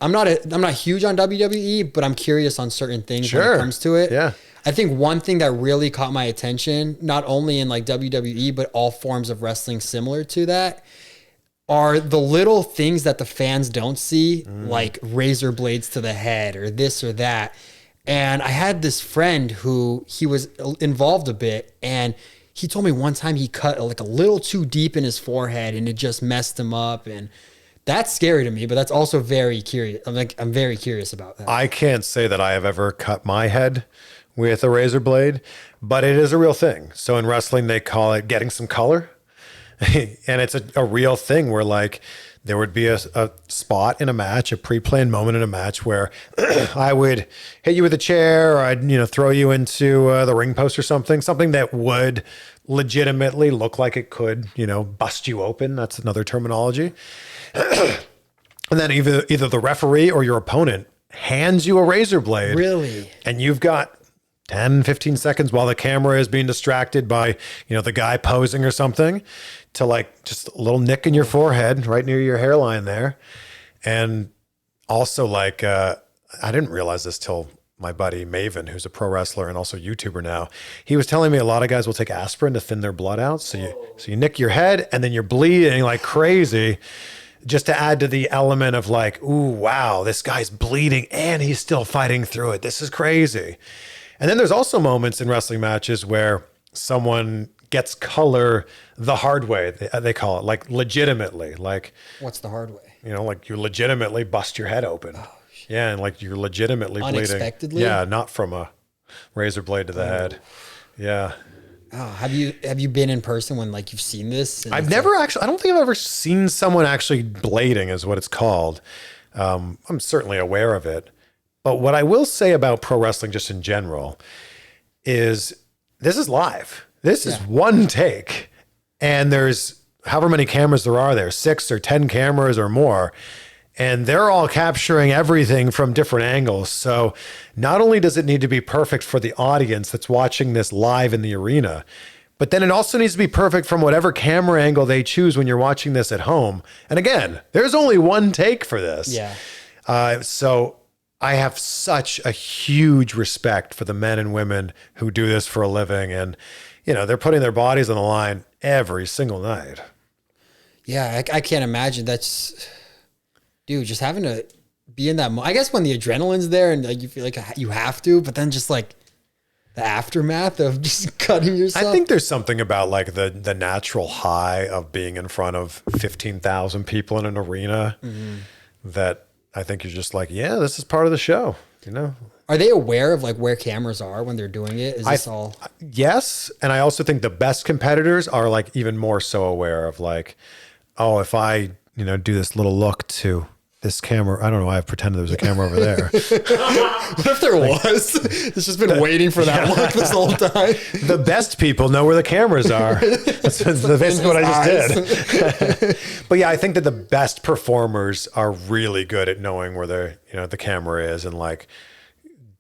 I'm not huge on WWE, but I'm curious on certain things when Sure. it comes to it. Yeah. I think one thing that really caught my attention, not only in like WWE, but all forms of wrestling similar to that, are the little things that the fans don't see, like razor blades to the head or this or that. And I had this friend who he was involved a bit, and he told me one time he cut like a little too deep in his forehead and it just messed him up. And that's scary to me, but that's also very curious. I'm very curious about that. I can't say that I have ever cut my head with a razor blade, but it is a real thing. So in wrestling, they call it getting some color. And it's a real thing where like there would be a spot in a match, a pre-planned moment in a match where I would hit you with a chair, or I'd, throw you into the ring post or something that would legitimately look like it could, bust you open. That's another terminology. And then either the referee or your opponent hands you a razor blade. Really? And you've got 10, 15 seconds while the camera is being distracted by, the guy posing or something, to like just a little nick in your forehead right near your hairline there. And also like, I didn't realize this till my buddy Maven, who's a pro wrestler and also YouTuber now, he was telling me a lot of guys will take aspirin to thin their blood out. So you nick your head and then you're bleeding like crazy, just to add to the element of like, ooh, wow, this guy's bleeding and he's still fighting through it. This is crazy. And then there's also moments in wrestling matches where someone gets color the hard way, they call it, like legitimately. Like, What's the hard way? Like you legitimately bust your head open. Oh, shit. Yeah, and like you're legitimately Unexpectedly? bleeding. Yeah, not from a razor blade to the head. Yeah. Oh, have you been in person when like you've seen this? I've never actually, I don't think I've ever seen someone actually blading is what it's called. I'm certainly aware of it. But what I will say about pro wrestling just in general is this is live. This is one take. And there's however many cameras there are there, 6 or 10 cameras or more. And they're all capturing everything from different angles. So not only does it need to be perfect for the audience that's watching this live in the arena, but then it also needs to be perfect from whatever camera angle they choose when you're watching this at home. And again, there's only one take for this. Yeah. So I have such a huge respect for the men and women who do this for a living. And, they're putting their bodies on the line every single night. Yeah, I can't imagine. That's, dude, just having to be in that. I guess when the adrenaline's there and like you feel like you have to, but then just like the aftermath of just cutting yourself. I think there's something about like the natural high of being in front of 15,000 people in an arena that I think you're just like, yeah, this is part of the show, Are they aware of like where cameras are when they're doing it? Is this all? Yes. And I also think the best competitors are like even more so aware of like, oh, if I, do this little look to this camera, I don't know why I've pretended there was a camera over there. What if there was? It's just been waiting for that look this whole time. The best people know where the cameras are. That's basically what I just did. But yeah, I think that the best performers are really good at knowing where the camera is and like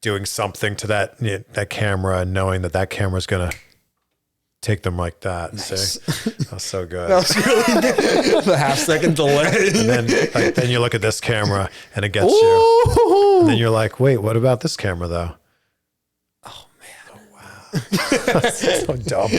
doing something to that camera and knowing that camera is going to take them like that. Nice. See? That's so good. That was really good. The half-second delay. And then you look at this camera and it gets you. And then you're like, wait, what about this camera though? Oh man. Oh wow. That's so dumb.